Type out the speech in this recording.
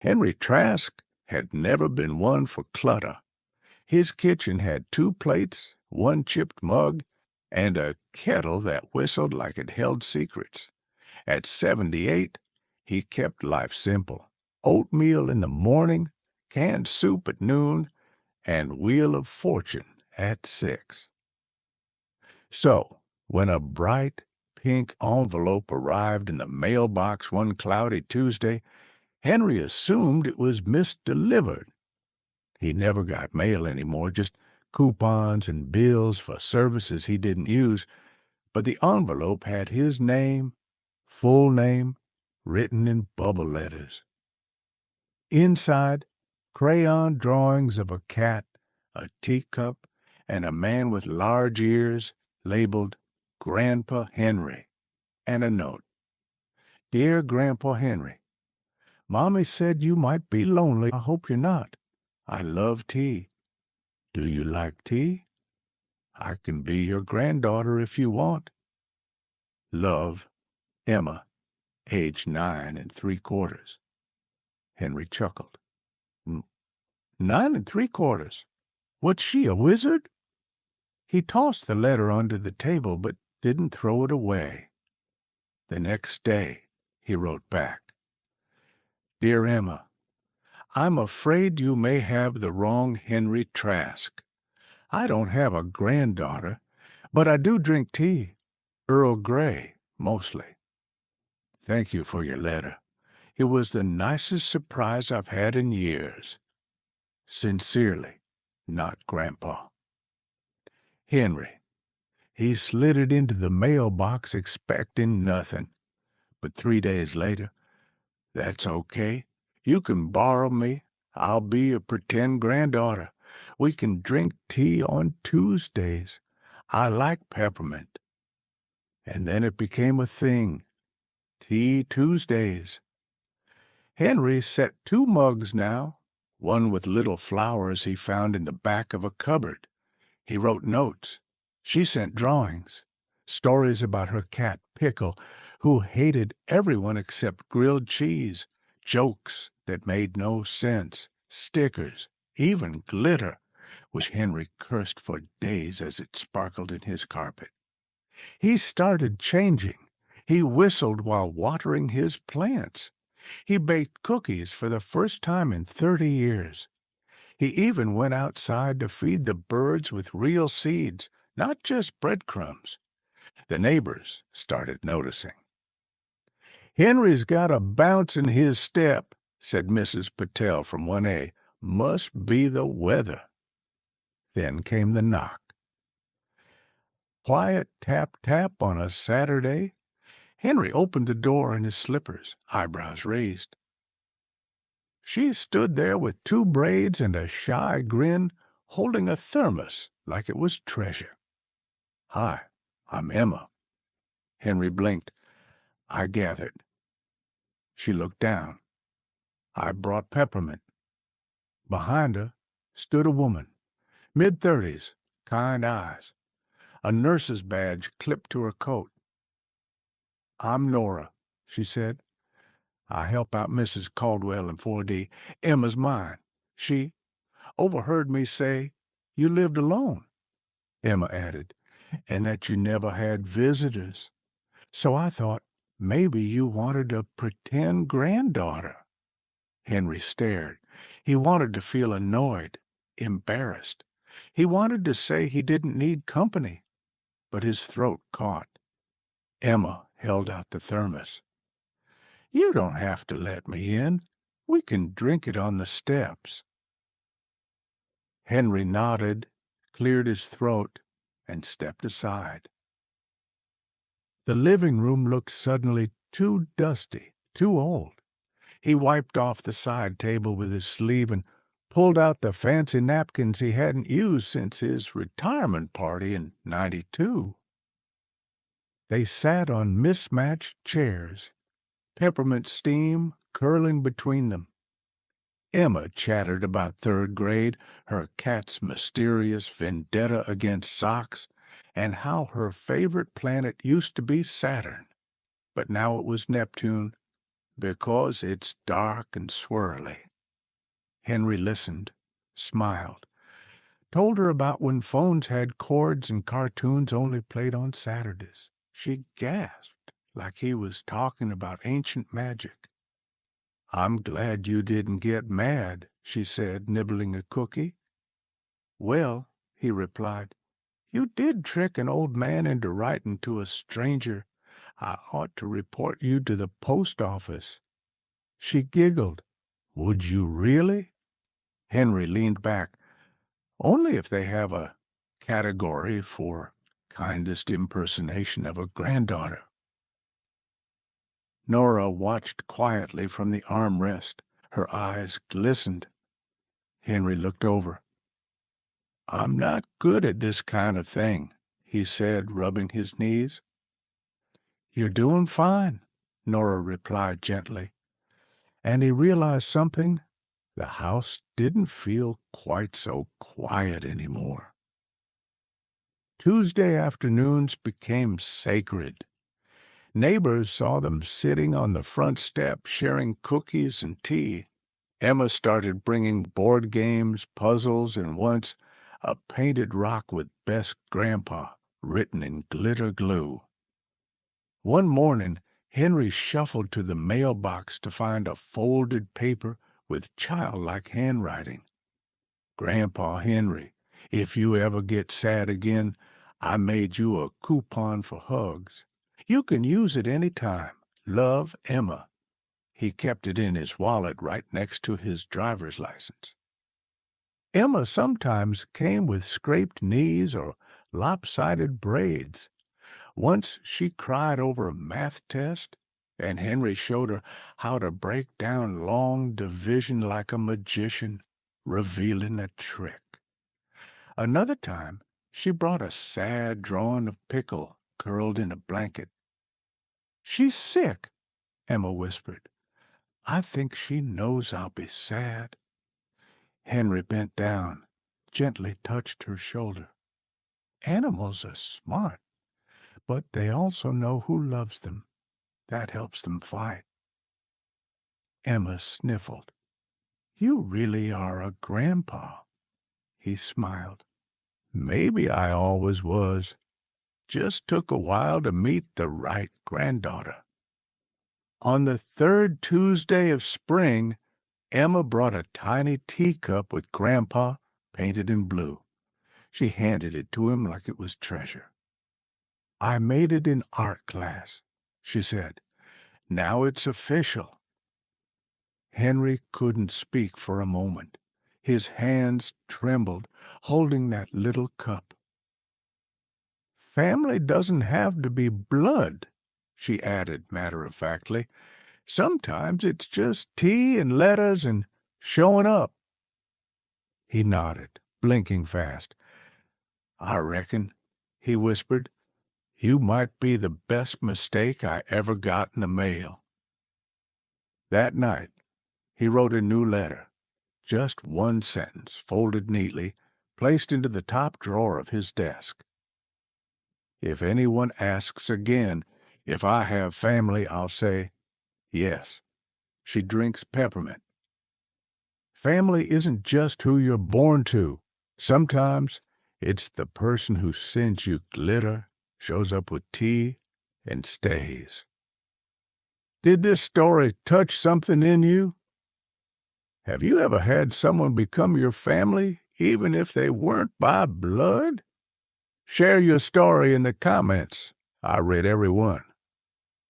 Henry Trask had never been one for clutter. His kitchen had 2 plates, 1 chipped mug, and a kettle that whistled like it held secrets. At 78, he kept life simple. Oatmeal in the morning, canned soup at noon, and Wheel of Fortune at 6. So, when a bright pink envelope arrived in the mailbox one cloudy Tuesday, Henry assumed it was misdelivered. He never got mail anymore, just coupons and bills for services he didn't use, but the envelope had his name, full name, written in bubble letters. Inside, crayon drawings of a cat, a teacup, and a man with large ears, labeled Grandpa Henry, and a note. Dear Grandpa Henry, Mommy said you might be lonely. I hope you're not. I love tea. Do you like tea? I can be your granddaughter if you want. Love, Emma, age 9 3/4. Henry chuckled. 9 3/4? What's she, a wizard? He tossed the letter under the table, but didn't throw it away. The next day, he wrote back. Dear Emma, I'm afraid you may have the wrong Henry Trask. I don't have a granddaughter, but I do drink tea, Earl Grey, mostly. Thank you for your letter. It was the nicest surprise I've had in years. Sincerely, not Grandpa. Henry. He slid it into the mailbox expecting nothing. But 3 days later, that's okay. You can borrow me. I'll be your pretend granddaughter. We can drink tea on Tuesdays. I like peppermint. And then it became a thing. Tea Tuesdays. Henry set 2 mugs now, one with little flowers he found in the back of a cupboard. He wrote notes. She sent drawings, stories about her cat, Pickle, who hated everyone except grilled cheese, jokes that made no sense, stickers, even glitter, which Henry cursed for days as it sparkled in his carpet. He started changing. He whistled while watering his plants. He baked cookies for the first time in 30 years. He even went outside to feed the birds with real seeds, not just breadcrumbs. The neighbors started noticing. Henry's got a bounce in his step, said Mrs. Patel from 1A. Must be the weather. Then came the knock. Quiet tap-tap on a Saturday. Henry opened the door in his slippers, eyebrows raised. She stood there with 2 braids and a shy grin, holding a thermos like it was treasure. Hi, I'm Emma. Henry blinked. I gathered. She looked down. I brought peppermint. Behind her stood a woman, mid-30s, kind eyes, a nurse's badge clipped to her coat. I'm Nora, she said. I help out Mrs. Caldwell in 4D. Emma's mine. She overheard me say you lived alone, Emma added, and that you never had visitors. So I thought maybe you wanted a pretend granddaughter. Henry stared. He wanted to feel annoyed, embarrassed. He wanted to say he didn't need company, but his throat caught. Emma held out the thermos. You don't have to let me in. We can drink it on the steps. Henry nodded, cleared his throat, and stepped aside. The living room looked suddenly too dusty, too old. He wiped off the side table with his sleeve and pulled out the fancy napkins he hadn't used since his retirement party in '92. They sat on mismatched chairs, peppermint steam curling between them. Emma chattered about 3rd grade, her cat's mysterious vendetta against socks, and how her favorite planet used to be Saturn, but now it was Neptune, because it's dark and swirly." Henry listened, smiled, told her about when phones had cords and cartoons only played on Saturdays. She gasped like he was talking about ancient magic. "I'm glad you didn't get mad," she said, nibbling a cookie. "Well," he replied, "you did trick an old man into writing to a stranger. I ought to report you to the post office." She giggled. "Would you really?" Henry leaned back. "Only if they have a category for kindest impersonation of a granddaughter." Nora watched quietly from the armrest. Her eyes glistened. Henry looked over. "I'm not good at this kind of thing," he said, rubbing his knees. "You're doing fine," Nora replied gently. And he realized something. The house didn't feel quite so quiet anymore. Tuesday afternoons became sacred. Neighbors saw them sitting on the front step sharing cookies and tea. Emma started bringing board games, puzzles, and once a painted rock with "Best Grandpa" written in glitter glue. One morning, Henry shuffled to the mailbox to find a folded paper with childlike handwriting. "Grandpa Henry, if you ever get sad again, I made you a coupon for hugs. You can use it any time. Love, Emma." He kept it in his wallet right next to his driver's license. Emma sometimes came with scraped knees or lopsided braids. Once she cried over a math test, and Henry showed her how to break down long division like a magician, revealing a trick. Another time, she brought a sad drawing of Pickle curled in a blanket. "She's sick," Emma whispered. "I think she knows I'll be sad." Henry bent down, gently touched her shoulder. "Animals are smart, but they also know who loves them. That helps them fight." Emma sniffled. "You really are a grandpa." He smiled. "Maybe I always was. Just took a while to meet the right granddaughter." On the third Tuesday of spring, Emma brought a tiny teacup with Grandpa painted in blue. She handed it to him like it was treasure. "I made it in art class," she said. "Now it's official." Henry couldn't speak for a moment. His hands trembled, holding that little cup. "Family doesn't have to be blood," she added matter-of-factly. "Sometimes it's just tea and letters and showing up." He nodded, blinking fast. "I reckon," he whispered, "you might be the best mistake I ever got in the mail." That night, he wrote a new letter, just one sentence, folded neatly, placed into the top drawer of his desk. "If anyone asks again if I have family, I'll say, yes, she drinks peppermint. Family isn't just who you're born to. Sometimes it's the person who sends you glitter, shows up with tea, and stays." Did this story touch something in you? Have you ever had someone become your family, even if they weren't by blood? Share your story in the comments. I read every one.